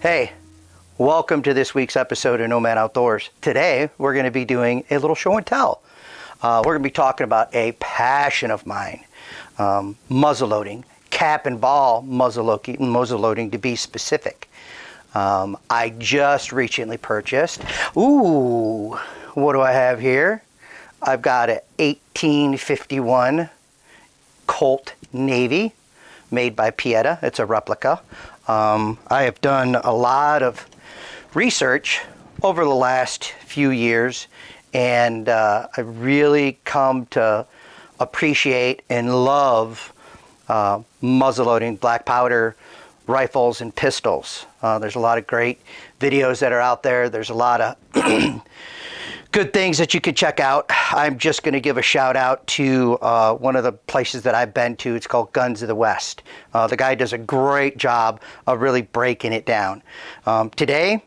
Hey, welcome to this week's episode of Nomad Outdoors. Today, we're going to be doing a little show and tell. We're going to be talking about a passion of mine, muzzleloading, cap and ball muzzleloading to be specific. I just recently purchased, what do I have here? I've got an 1851 Colt Navy made by Pietta. It's a replica. I have done a lot of research over the last few years, and I've really come to appreciate and love muzzleloading black powder rifles and pistols. There's a lot of great videos that are out there. There's a lot of good things that you could check out. I'm just going to give a shout out to one of the places that I've been to. It's called Guns of the West. The guy does a great job of really breaking it down. Today,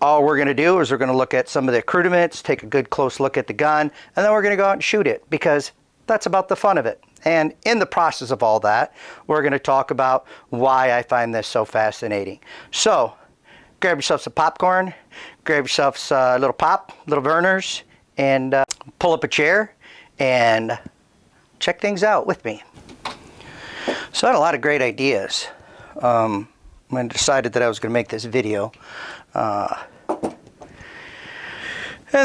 all we're going to do is we're going to look at some of the accoutrements, take a good close look at the gun, and then we're going to go out and shoot it, because that's about the fun of it. And in the process of all that, we're going to talk about why I find this so fascinating. So, grab yourself some popcorn, grab yourself a little pop, little Vernors, and pull up a chair and check things out with me. So I had a lot of great ideas when I decided that I was going to make this video. And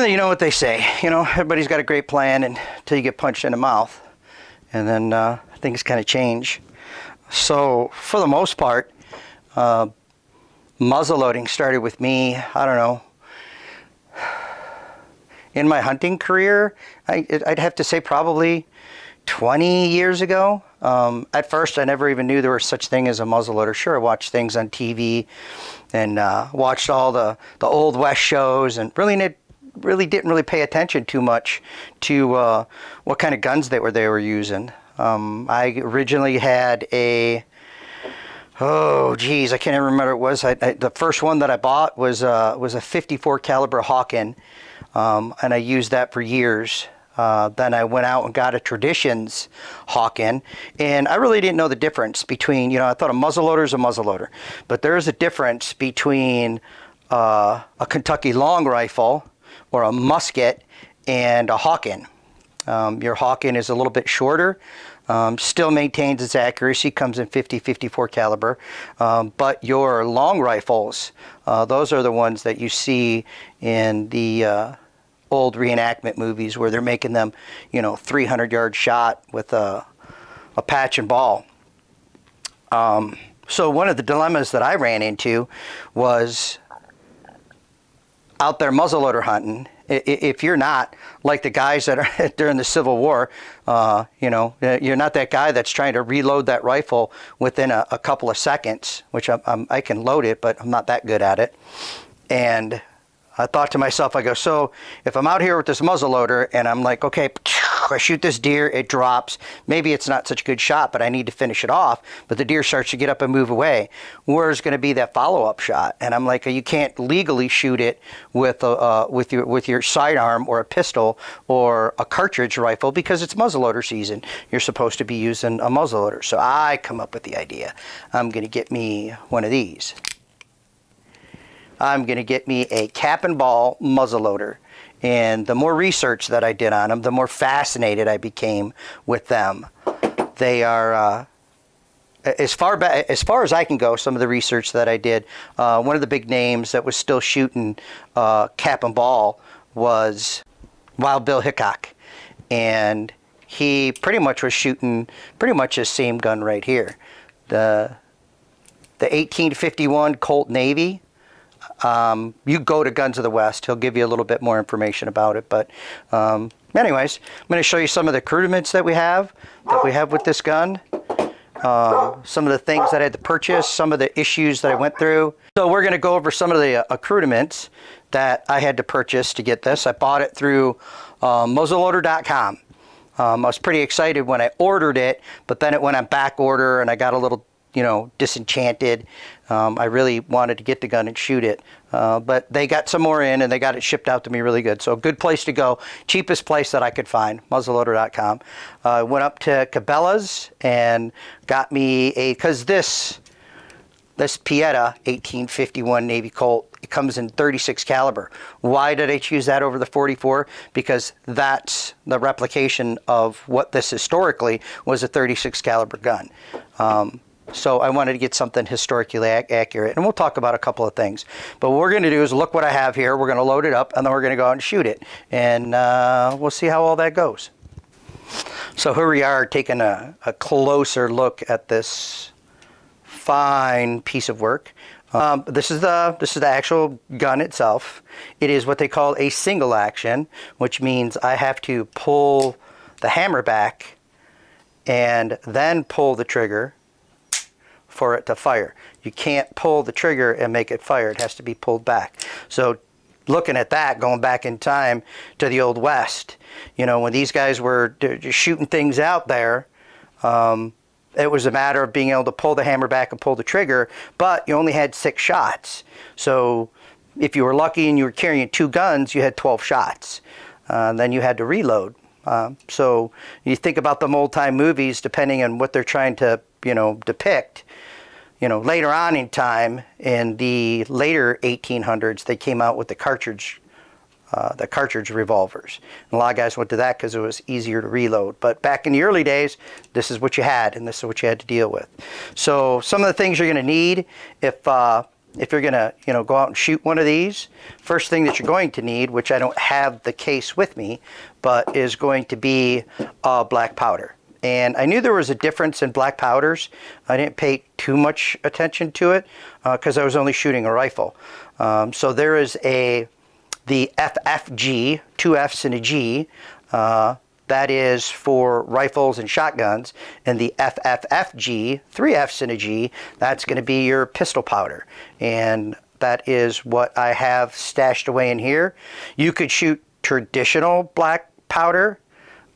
then you know what they say, everybody's got a great plan until you get punched in the mouth. And then things kind of change. So for the most part, muzzleloading started with me, I don't know, in my hunting career, I'd have to say probably 20 years ago. At first, I never even knew there was such thing as a muzzleloader. Sure, I watched things on TV and watched all the Old West shows, and really didn't pay attention too much to what kind of guns they were using. I originally had a, I can't even remember what it was. The first one that I bought was a 54 caliber Hawken, and I used that for years. Then I went out and got a Traditions Hawken, and I really didn't know the difference between, I thought a muzzleloader is a muzzleloader, but there is a difference between a Kentucky long rifle or a musket and a Hawken. Your Hawken is a little bit shorter, still maintains its accuracy, comes in 50-54 caliber, but your long rifles, those are the ones that you see in the old reenactment movies where they're making them, 300-yard shot with a patch and ball. So one of the dilemmas that I ran into was out there muzzleloader hunting. If you're not like the guys that are during the Civil War, you're not that guy that's trying to reload that rifle within a couple of seconds, which I can load it, but I'm not that good at it. And I thought to myself, I go, so if I'm out here with this muzzleloader and I'm like, okay, I shoot this deer, it drops. Maybe it's not such a good shot, but I need to finish it off. But the deer starts to get up and move away. Where's going to be that follow-up shot? And I'm like, you can't legally shoot it with your sidearm or a pistol or a cartridge rifle because it's muzzleloader season. You're supposed to be using a muzzleloader. So I come up with the idea. I'm going to get me one of these. I'm going to get me a cap and ball muzzleloader. And the more research that I did on them, the more fascinated I became with them. They are, as far as I can go, some of the research that I did, one of the big names that was still shooting cap and ball was Wild Bill Hickok. And he pretty much was shooting pretty much the same gun right here. The 1851 Colt Navy. You go to Guns of the West, he'll give you a little bit more information about it. But anyways, I'm going to show you some of the accoutrements that we have with this gun. Some of the things that I had to purchase, some of the issues that I went through. So we're going to go over some of the accoutrements that I had to purchase to get this. I bought it through muzzleloader.com. I was pretty excited when I ordered it, but then it went on back order and I got a little disenchanted. I really wanted to get the gun and shoot it, but they got some more in and they got it shipped out to me really good. So a good place to go, cheapest place that I could find, muzzleloader.com. Went up to Cabela's and got me because this This Pietta 1851 Navy Colt, it comes in 36 caliber. Why did I choose that over the 44? Because that's the replication of what this historically was, a 36 caliber gun. So I wanted to get something historically accurate, and we'll talk about a couple of things. But what we're going to do is look what I have here. We're going to load it up, and then we're going to go out and shoot it, and we'll see how all that goes. So here we are taking a closer look at this fine piece of work. This is the actual gun itself. It is what they call a single action, which means I have to pull the hammer back and then pull the trigger for it to fire. You can't pull the trigger and make it fire. It has to be pulled back. So looking at that, going back in time to the Old West, you know, when these guys were just shooting things out there, it was a matter of being able to pull the hammer back and pull the trigger, but you only had 6 shots. So if you were lucky and you were carrying 2 guns, you had 12 shots. Then you had to reload. So you think about them old time movies, depending on what they're trying to, you know, depict. You know, later on in time, in the later 1800s, they came out with the cartridge revolvers. And a lot of guys went to that because it was easier to reload. But back in the early days, this is what you had, and this is what you had to deal with. So some of the things you're going to need if you're going to, you know, go out and shoot one of these, first thing that you're going to need, which I don't have the case with me, but is going to be black powder. And I knew there was a difference in black powders. I didn't pay too much attention to it because I was only shooting a rifle. So there is the FFG, 2 F's and a G, that is for rifles and shotguns, and the FFFG, 3 F's and a G, that's going to be your pistol powder. And that is what I have stashed away in here. You could shoot traditional black powder,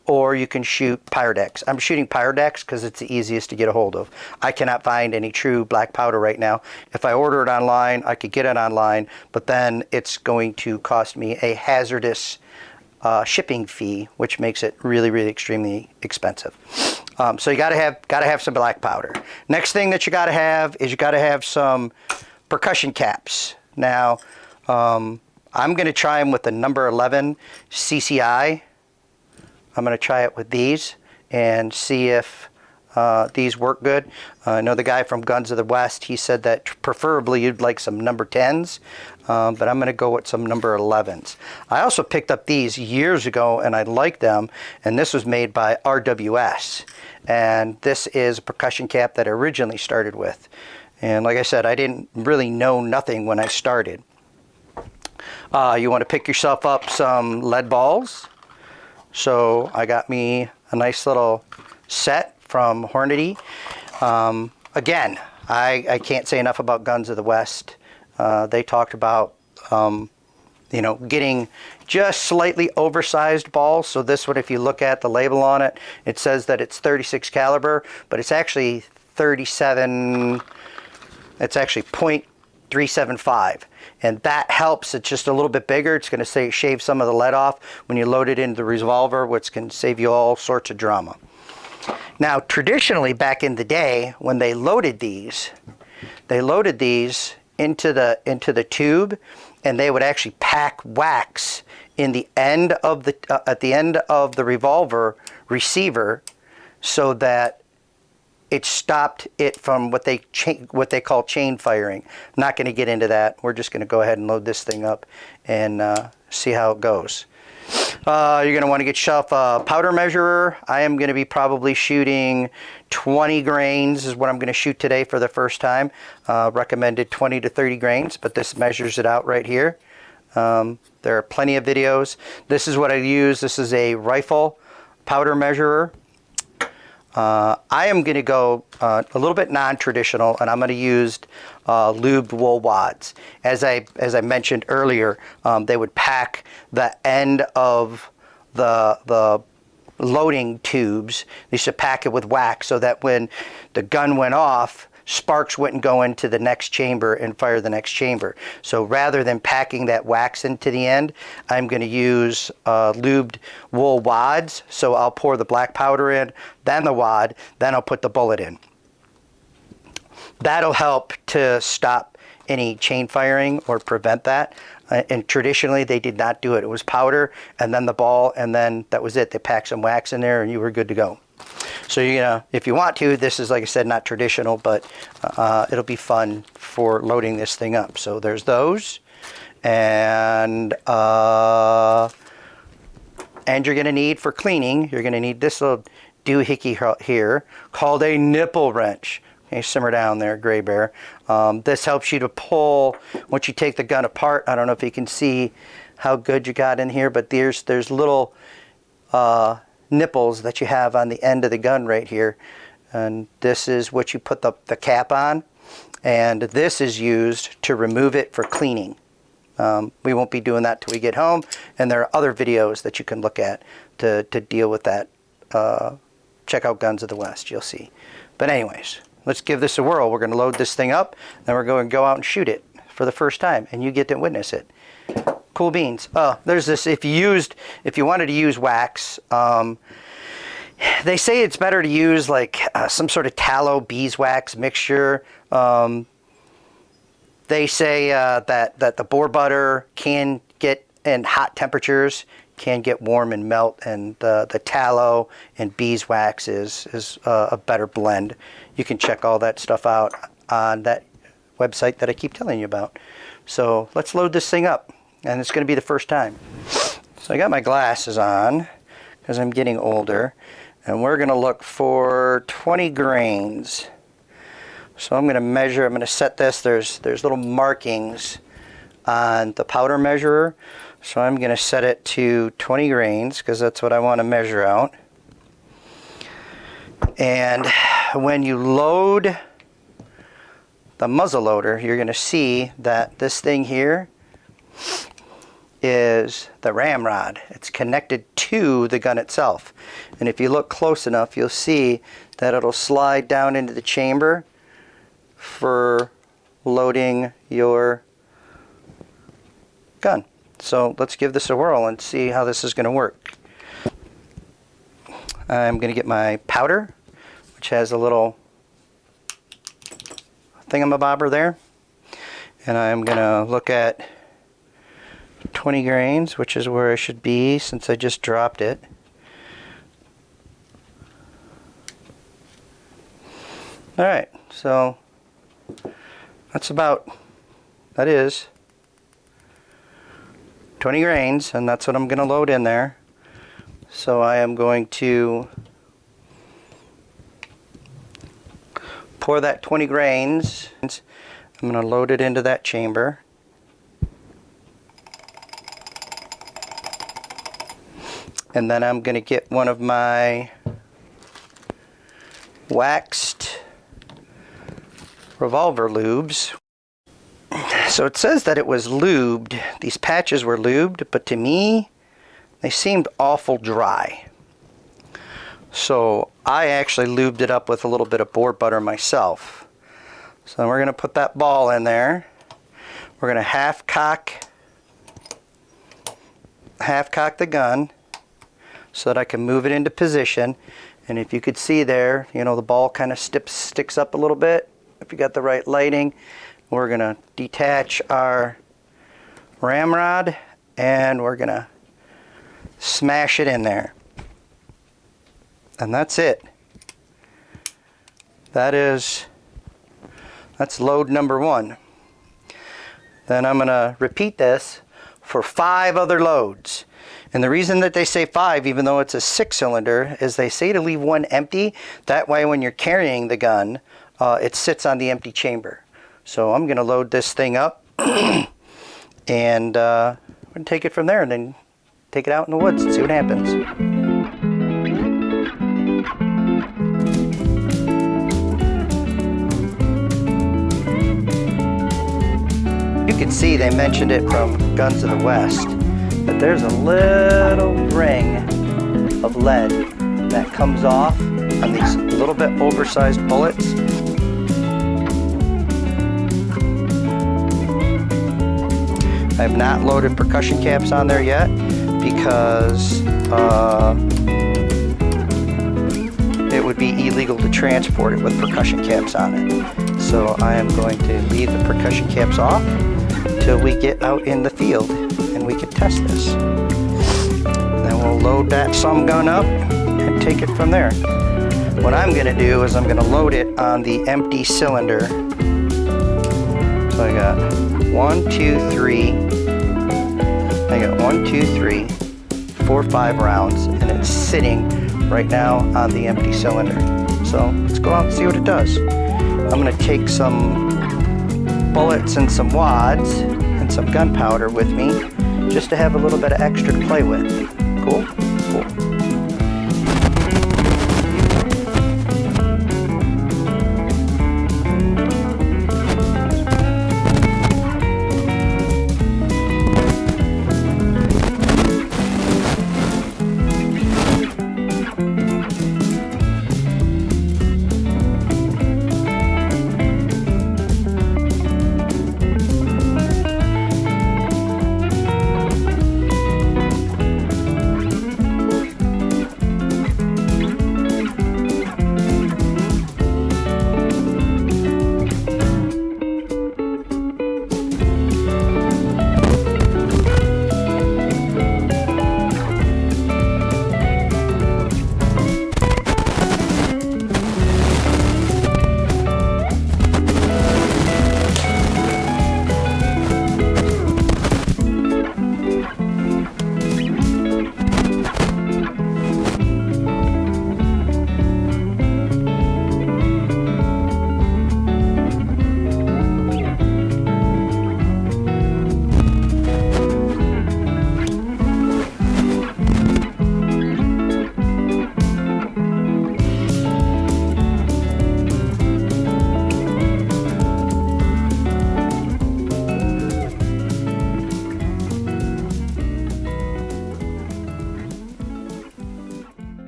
or you can shoot Pyrodex. I'm shooting Pyrodex because it's the easiest to get a hold of. I cannot find any true black powder right now. If I order it online, I could get it online, but then it's going to cost me a hazardous shipping fee, which makes it really, really extremely expensive. So you gotta have some black powder. Next thing that you gotta have is you gotta have some percussion caps. Now, I'm gonna try them with the number 11 CCI. I'm going to try it with these and see if these work good. I know the guy from Guns of the West, he said that preferably you'd like some number 10s, but I'm going to go with some number 11s. I also picked up these years ago and I like them, and this was made by RWS. And this is a percussion cap that I originally started with. And like I said, I didn't really know nothing when I started. You want to pick yourself up some lead balls. So I got me a nice little set from Hornady. Again, I can't say enough about Guns of the West. They talked about, you know, getting just slightly oversized balls. So this one, if you look at the label on it, it says that it's 36 caliber, but it's actually 37, it's actually .375. And that helps. It's just a little bit bigger. It's going to shave some of the lead off when you load it into the revolver, which can save you all sorts of drama. Now, traditionally, back in the day, when they loaded these into the tube, and they would actually pack wax in the end of the at the end of the revolver receiver, so that it stopped it from what they call chain firing. I'm not going to get into that. We're just going to go ahead and load this thing up and see how it goes. You're going to want to get yourself a powder measurer. I am going to be probably shooting 20 grains is what I'm going to shoot today for the first time. Recommended 20 to 30 grains, but this measures it out right here. There are plenty of videos. This is what I use. This is a rifle powder measurer. I am going to go a little bit non-traditional, and I'm going to use lubed wool wads. As I mentioned earlier, they would pack the end of the loading tubes. They should pack it with wax so that when the gun went off, sparks wouldn't go into the next chamber and fire the next chamber. So rather than packing that wax into the end, I'm going to use lubed wool wads. So I'll pour the black powder in, then the wad, then I'll put the bullet in. That'll help to stop any chain firing or prevent that. And traditionally they did not do it. It was powder and then the ball, and then that was it. They packed some wax in there and you were good to go. So if you want to, this is, like I said, not traditional, but it'll be fun for loading this thing up. So there's those, and you're gonna need, for cleaning, you're gonna need this little doohickey here called a nipple wrench. Okay, simmer down there, Gray Bear. This helps you to pull, once you take the gun apart. I don't know if you can see how good you got in here, but there's little nipples that you have on the end of the gun right here. And this is what you put the cap on. And this is used to remove it for cleaning. We won't be doing that till we get home. And there are other videos that you can look at to deal with that. Check out Guns of the West, you'll see. But anyways, let's give this a whirl. We're going to load this thing up, then we're going to go out and shoot it for the first time, and you get to witness it. Cool beans. Oh, there's this. If you wanted to use wax, they say it's better to use like some sort of tallow beeswax mixture. They say that the boar butter can get, in hot temperatures, can get warm and melt, and the tallow and beeswax is a better blend. You can check all that stuff out on that website that I keep telling you about. So let's load this thing up, and it's going to be the first time. So I got my glasses on because I'm getting older, and we're going to look for 20 grains. So I'm going to measure, I'm going to set this, there's little markings on the powder measurer. So I'm going to set it to 20 grains because that's what I want to measure out. And when you load the muzzle loader, you're going to see that this thing here is the ramrod. It's connected to the gun itself. And if you look close enough, you'll see that it'll slide down into the chamber for loading your gun. So let's give this a whirl and see how this is going to work. I'm going to get my powder, which has a little thingamabobber there. And I'm going to look at 20 grains, which is where I should be since I just dropped it. Alright, so that is 20 grains, and that's what I'm going to load in there. So I am going to pour that 20 grains. I'm going to load it into that chamber. And then I'm going to get one of my waxed revolver lubes. So it says that it was lubed. These patches were lubed, but to me, they seemed awful dry. So I actually lubed it up with a little bit of boar butter myself. So we're going to put that ball in there. We're going to half cock the gun so that I can move it into position. And if you could see there, the ball kind of sticks up a little bit. If you got the right lighting, we're going to detach our ramrod and we're going to smash it in there. And that's it. That's load number 1. Then I'm going to repeat this for 5 other loads. And the reason that they say 5, even though it's a 6-cylinder, is they say to leave one empty. That way when you're carrying the gun, it sits on the empty chamber. So I'm going to load this thing up and we're going to take it from there and then take it out in the woods and see what happens. You can see they mentioned it from Guns of the West, that there's a little ring of lead that comes off on these little bit oversized bullets. I have not loaded percussion caps on there yet because it would be illegal illegal to transport it with percussion caps on it. So I am going to leave the percussion caps off till we get out in the field and we can test this. Then we'll load that some gun up and take it from there. What I'm going to do is I'm going to load it on the empty cylinder. So I got 1, 2, 3. I got 1, 2, 3, 4, 5 rounds, and it's sitting right now on the empty cylinder. So let's go out and see what it does. I'm going to take some bullets and some wads and some gunpowder with me just to have a little bit of extra to play with. Cool? Cool.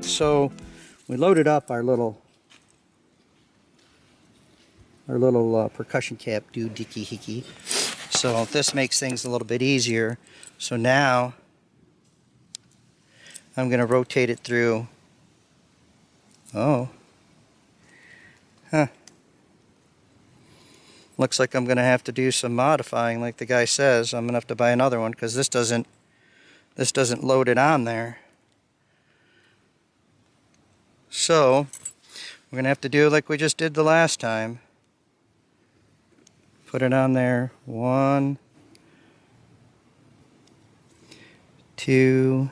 So we loaded up our little percussion cap doohickey hickey. So this makes things a little bit easier. So now I'm going to rotate it through. Oh. Huh. Looks like I'm going to have to do some modifying like the guy says. I'm going to have to buy another one because this doesn't load it on there. So we're going to have to do like we just did the last time. Put it on there. 1, 2,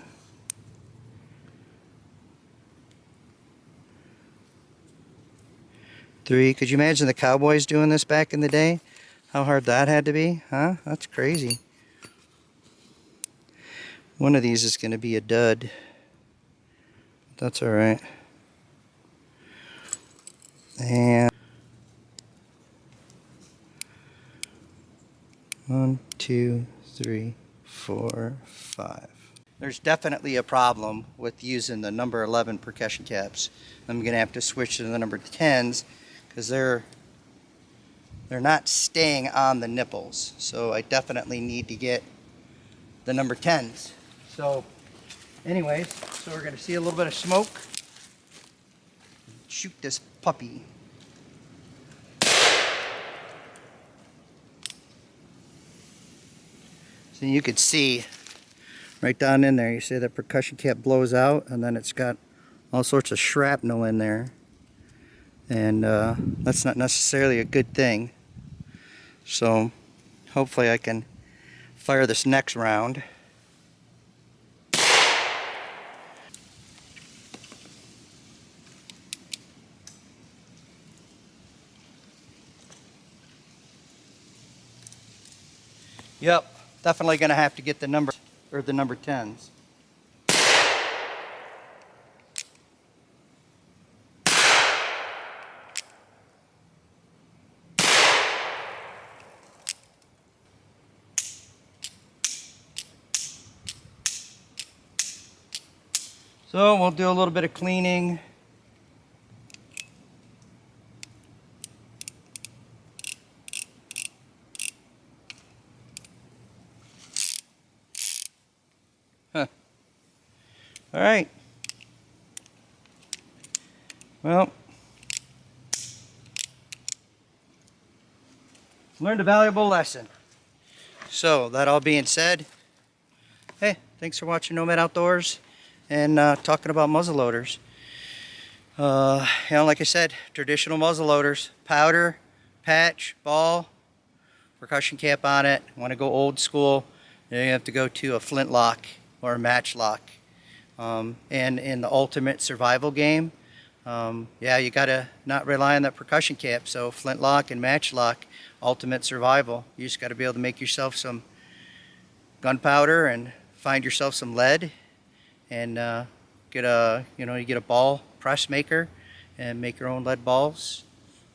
3. Could you imagine the cowboys doing this back in the day? How hard that had to be, huh? That's crazy. One of these is going to be a dud. That's all right. And 1, 2, 3, 4, 5. There's definitely a problem with using the number 11 percussion caps. I'm going to have to switch to the number 10s because they're not staying on the nipples. So I definitely need to get the number 10s. So anyways, so we're going to see a little bit of smoke. Shoot this puppy. So you could see right down in there, you see that percussion cap blows out and then it's got all sorts of shrapnel in there. And that's not necessarily a good thing. So hopefully I can fire this next round. Yep, definitely going to have to get the number 10s. So we'll do a little bit of cleaning. Huh. All right. Well, Learned a valuable lesson. So, that all being said, hey, thanks for watching Nomad Outdoors and talking about muzzleloaders. Like I said, traditional muzzleloaders, powder, patch, ball, percussion cap on it. Want to go old school, then you have to go to a flintlock or a matchlock. And in the ultimate survival game, yeah, you gotta not rely on that percussion cap. So flintlock and matchlock, ultimate survival. You just gotta be able to make yourself some gunpowder and find yourself some lead, and get a you get a ball press maker and make your own lead balls,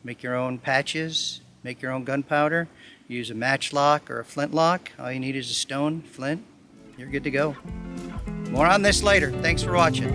make your own patches, make your own gunpowder. Use a matchlock or a flintlock. All you need is a stone, flint. You're good to go. More on this later. Thanks for watching.